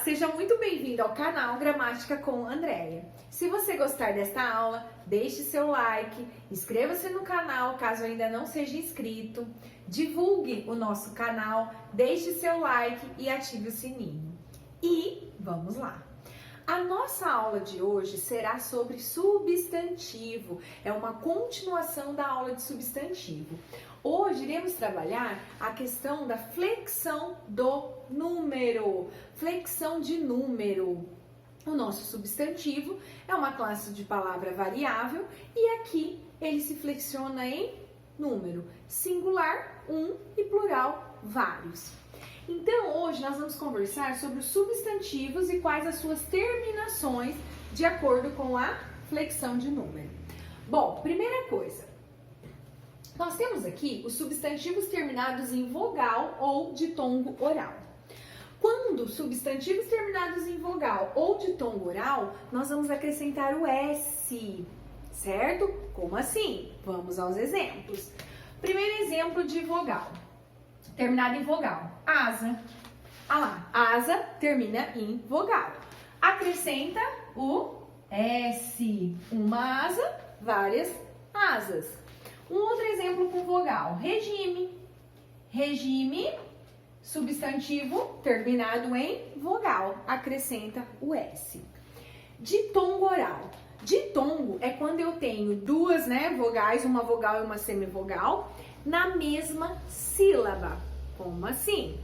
seja muito bem-vindo ao canal Gramática com Andréia. Se você gostar desta aula, deixe seu like, inscreva-se no canal caso ainda não seja inscrito, divulgue o nosso canal, deixe seu like e ative o sininho. E vamos lá! A nossa aula de hoje será sobre substantivo, é uma continuação da aula de substantivo. Hoje iremos trabalhar a questão da flexão do número, flexão de número. O nosso substantivo é uma classe de palavra variável e aqui ele se flexiona em número, singular, um e plural, vários. Então, hoje nós vamos conversar sobre os substantivos e quais as suas terminações de acordo com a flexão de número. Bom, primeira coisa, nós temos aqui os substantivos terminados em vogal ou ditongo oral. Quando substantivos terminados em vogal ou ditongo oral, nós vamos acrescentar o S, certo? Como assim? Vamos aos exemplos. Primeiro exemplo de vogal. Terminado em vogal, asa. Ah lá, asa termina em vogal. Acrescenta o S. Uma asa, várias asas. Um outro exemplo com vogal, regime. Regime, substantivo terminado em vogal. Acrescenta o S. Ditongo oral. Ditongo é quando eu tenho duas, vogais, uma vogal e uma semivogal, na mesma sílaba. Como assim?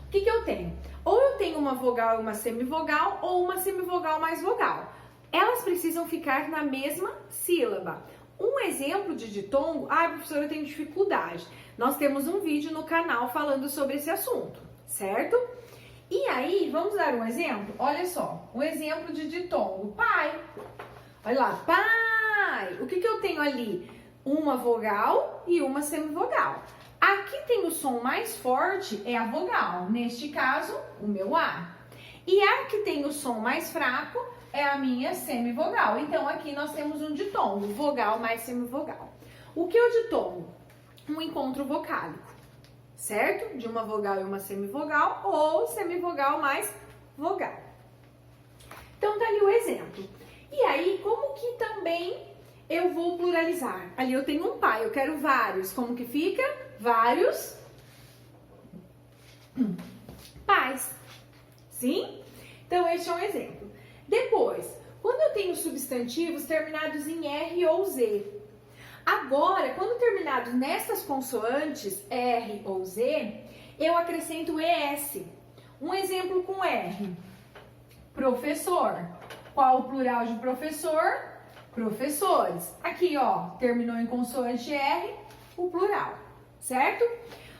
O que eu tenho? Ou eu tenho uma vogal e uma semivogal, ou uma semivogal mais vogal. Elas precisam ficar na mesma sílaba. Um exemplo de ditongo, professora, eu tenho dificuldade. Nós temos um vídeo no canal falando sobre esse assunto, certo? E aí, vamos dar um exemplo? Olha só, um exemplo de ditongo, pai. Olha lá, pai. O que eu tenho ali? Uma vogal e uma semivogal. Aqui tem o som mais forte, é a vogal. Neste caso, o meu A. E a que tem o som mais fraco é a minha semivogal. Então, aqui nós temos um ditongo, vogal mais semivogal. O que é o ditongo? Um encontro vocálico, certo? De uma vogal e uma semivogal, ou semivogal mais vogal. Então, tá ali o exemplo. E aí, como que também eu vou pluralizar? Ali eu tenho um pai, eu quero vários. Como que fica? Vários pais. Sim? Então, este é um exemplo. Depois, quando eu tenho substantivos terminados em R ou Z. Agora, quando terminados nestas consoantes, R ou Z, eu acrescento ES. Um exemplo com R. Professor. Qual o plural de professor? Professores. Aqui, ó, terminou em consoante R, o plural, certo?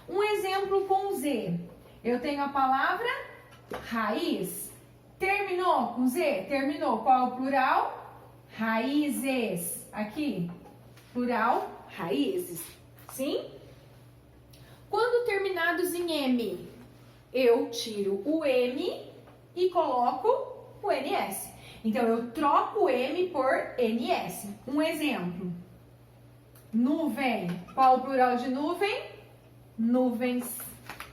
Um exemplo com Z. Eu tenho a palavra raiz. Terminou com Z? Terminou. Qual o plural? Raízes. Aqui, plural, raízes. Sim? Quando terminados em M, eu tiro o M e coloco o NS. Então, eu troco o M por NS. Um exemplo. Nuvem. Qual o plural de nuvem? Nuvens.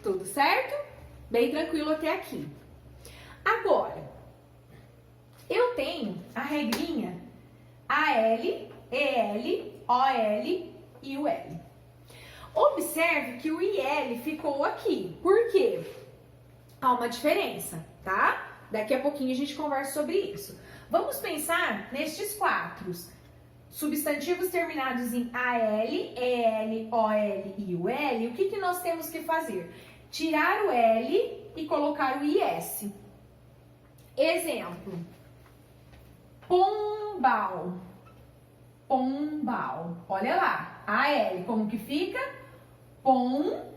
Tudo certo? Bem tranquilo até aqui. Agora, eu tenho a regrinha AL, EL, OL e o L. Observe que o IL ficou aqui. Por quê? Há uma diferença, tá? Daqui a pouquinho a gente conversa sobre isso. Vamos pensar nestes quatro. Substantivos terminados em AL, EL, OL e o L. O que nós temos que fazer? Tirar o L e colocar o IS. Exemplo. Pombal. Pombal. Olha lá. AL, como que fica? Pombais.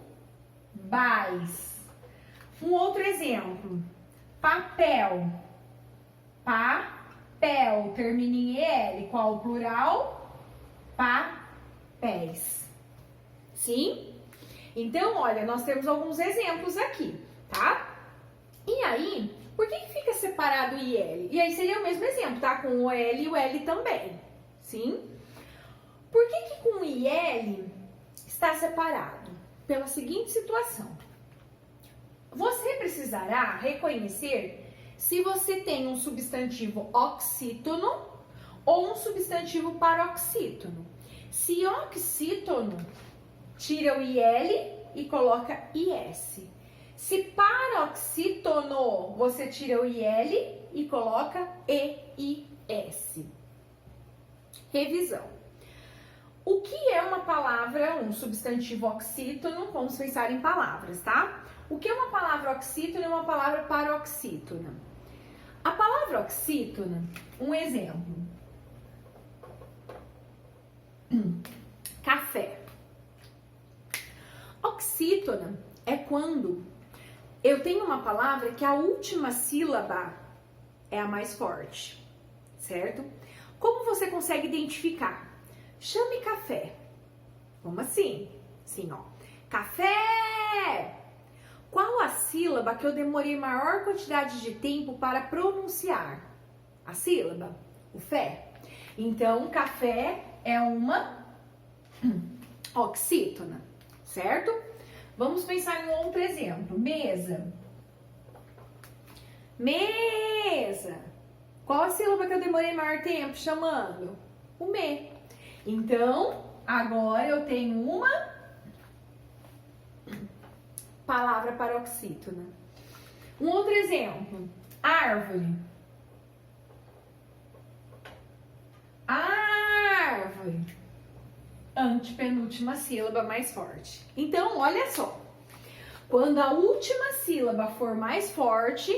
Um outro exemplo. Papel. Papel. Termina em EL. Qual o plural? Papéis. Sim? Então, olha, nós temos alguns exemplos aqui, tá? E aí, por que fica separado o IL? E aí seria o mesmo exemplo, tá? Com o L e o L também. Sim? Por que com o IL está separado? Pela seguinte situação. você precisará reconhecer se você tem um substantivo oxítono ou um substantivo paroxítono. Se oxítono, tira o IL e coloca IS. Se paroxítono, você tira o IL e coloca EIS. Revisão. O que é uma palavra, um substantivo oxítono? Vamos pensar em palavras, tá? O que é uma palavra oxítona e uma palavra paroxítona? A palavra oxítona, um exemplo. Café. Oxítona é quando eu tenho uma palavra que a última sílaba é a mais forte, certo? Como você consegue identificar? Chame café. Como assim? Sim, ó. Café! Qual a sílaba que eu demorei maior quantidade de tempo para pronunciar? A sílaba? O fé. Então, café é uma oxítona, certo? Vamos pensar em um outro exemplo. Mesa. Mesa. Qual a sílaba que eu demorei maior tempo chamando? O me. Então, agora eu tenho uma palavra paroxítona. Um outro exemplo. Árvore. Árvore. Antepenúltima sílaba mais forte. Então, olha só. Quando a última sílaba for mais forte,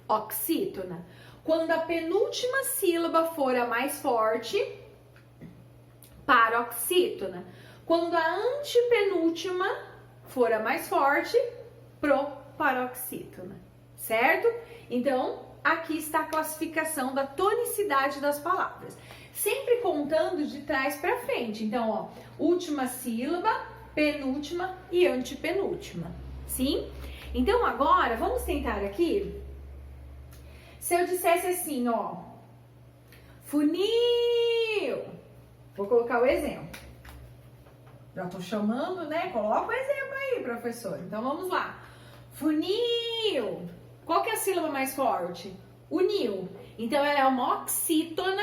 oxítona. Quando a penúltima sílaba for a mais forte, paroxítona. Quando a antepenúltima for a mais forte, proparoxítona. Certo? Então, aqui está a classificação da tonicidade das palavras. Sempre contando de trás para frente. Então, ó, última sílaba, penúltima e antepenúltima. Sim? Então, agora, vamos tentar aqui. Se eu dissesse assim, ó, funil. Vou colocar o exemplo. Já tô chamando, né? Coloca o exemplo aí, professor. Então, vamos lá. Funil. Qual que é a sílaba mais forte? Unil. Então, ela é uma oxítona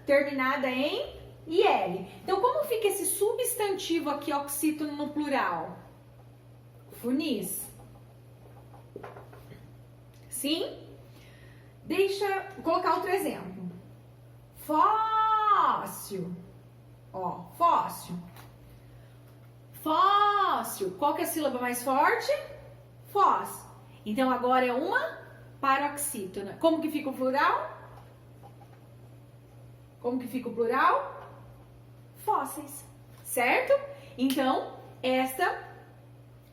terminada em IL. Então, como fica esse substantivo aqui, oxítono no plural? Funis. Sim? Deixa eu colocar outro exemplo. Fóssil. Ó, fóssil. Fóssil. Qual que é a sílaba mais forte? Fós. Então, agora é uma paroxítona. Como que fica o plural? Como que fica o plural? Fósseis. Certo? Então, estas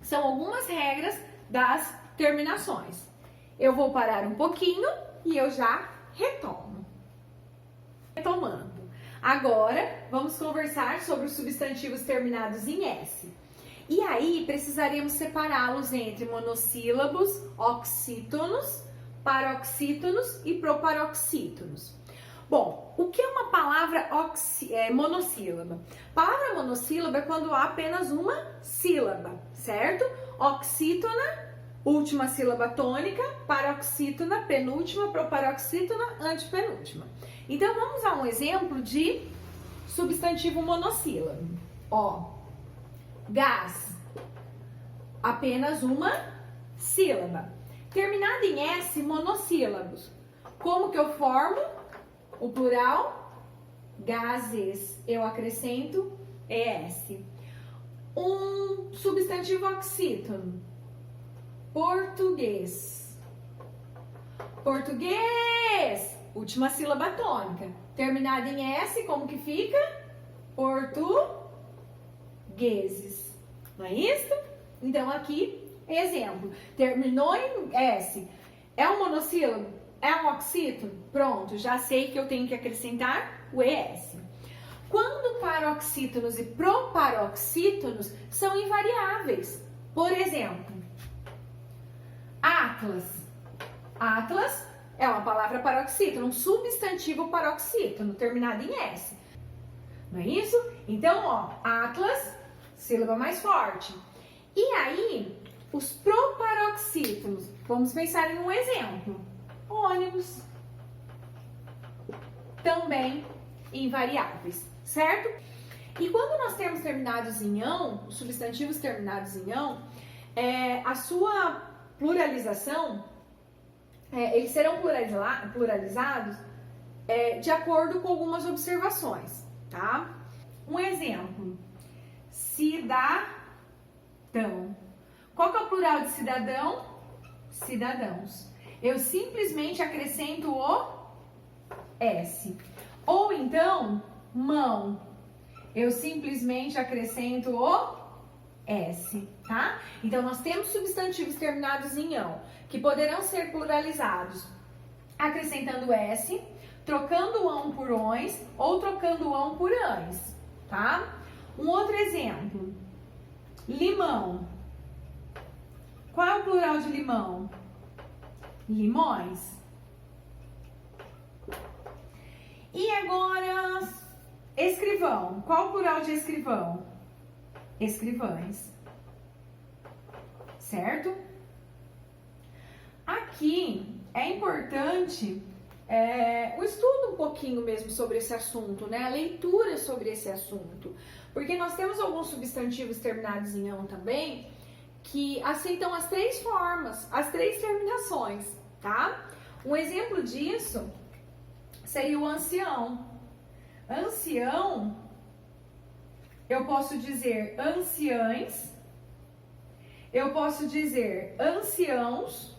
são algumas regras das terminações. Eu vou parar um pouquinho e eu já retomo. Retomando. Agora, vamos conversar sobre os substantivos terminados em S. E aí, precisaremos separá-los entre monossílabos, oxítonos, paroxítonos e proparoxítonos. Bom, o que é uma palavra monossílaba? Palavra monossílaba é quando há apenas uma sílaba, certo? Oxítona, última sílaba tônica, paroxítona, penúltima, proparoxítona, antepenúltima. Então, vamos a um exemplo de substantivo monossílabo. Ó, gás, apenas uma sílaba. Terminado em S, monossílabos. Como que eu formo o plural? Gases. Eu acrescento ES. Um substantivo oxítono. Português. Português. Última sílaba tônica. Terminada em S, como que fica? Portugueses. Não é isso? Então, aqui, exemplo. Terminou em S. É um monossílabo? É um oxítono? Pronto, já sei que eu tenho que acrescentar o ES. Quando paroxítonos e proparoxítonos são invariáveis. Por exemplo, Atlas. Atlas é uma palavra paroxítono, um substantivo paroxítono, terminado em S. Não é isso? Então, ó, Atlas, sílaba mais forte. E aí, Os proparoxítonos, vamos pensar em um exemplo. Ônibus, também invariáveis, certo? E quando nós temos terminados em ão, os substantivos terminados em ão, a sua pluralização, eles serão pluralizados de acordo com algumas observações, tá? Um exemplo, cidadão. Qual que é o plural de cidadão? Cidadãos. Eu simplesmente acrescento o S. Ou então, mão. Eu simplesmente acrescento o S, tá? Então, nós temos substantivos terminados em ão, que poderão ser pluralizados acrescentando S, trocando o ão por ões ou trocando o ão por ães, tá? Um outro exemplo, limão. Qual é o plural de limão? Limões. E agora, escrivão. Qual o plural de escrivão? Escrivães. Certo? Aqui é importante o estudo um pouquinho mesmo sobre esse assunto, né? A leitura sobre esse assunto. Porque nós temos alguns substantivos terminados em ão também que aceitam as três formas, as três terminações, tá? Um exemplo disso seria o ancião. Ancião, eu posso dizer anciães, eu posso dizer anciãos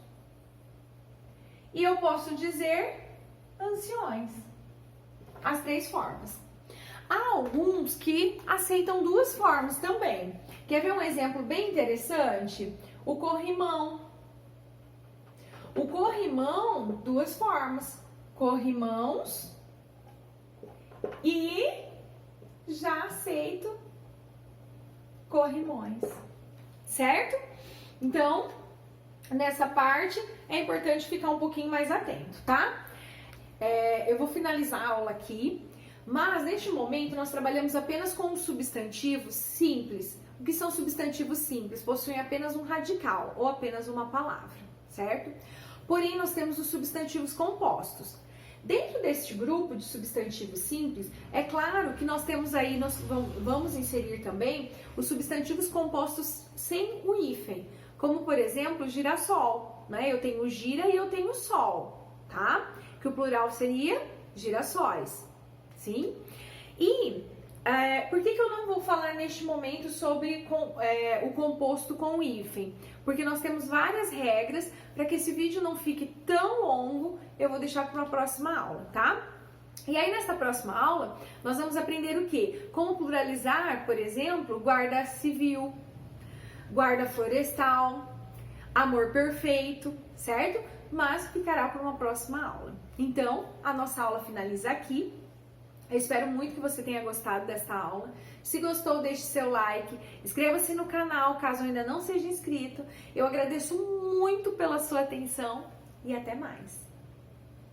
e eu posso dizer anciões. As três formas. Há alguns que aceitam duas formas também. Quer ver um exemplo bem interessante? O corrimão. O corrimão, duas formas. Corrimãos e já aceito corrimões. Certo? Então, nessa parte é importante ficar um pouquinho mais atento, tá? Eu vou finalizar a aula aqui, mas neste momento nós trabalhamos apenas com os substantivos simples. O que são substantivos simples? Possuem apenas um radical ou apenas uma palavra, certo? Porém, nós temos os substantivos compostos. Dentro deste grupo de substantivos simples, é claro que nós temos aí, nós vamos inserir também os substantivos compostos sem o hífen, como por exemplo, girassol, né? Eu tenho gira e eu tenho sol, tá? Que o plural seria girassóis, sim? E por que eu não vou falar neste momento sobre o composto com hífen? Porque nós temos várias regras para que esse vídeo não fique tão longo, eu vou deixar para uma próxima aula, tá? E aí, nessa próxima aula, nós vamos aprender o quê? Como pluralizar, por exemplo, guarda civil, guarda florestal, amor perfeito, certo? Mas ficará para uma próxima aula. Então, a nossa aula finaliza aqui. Eu espero muito que você tenha gostado desta aula. Se gostou, deixe seu like, inscreva-se no canal caso ainda não seja inscrito. Eu agradeço muito pela sua atenção e até mais.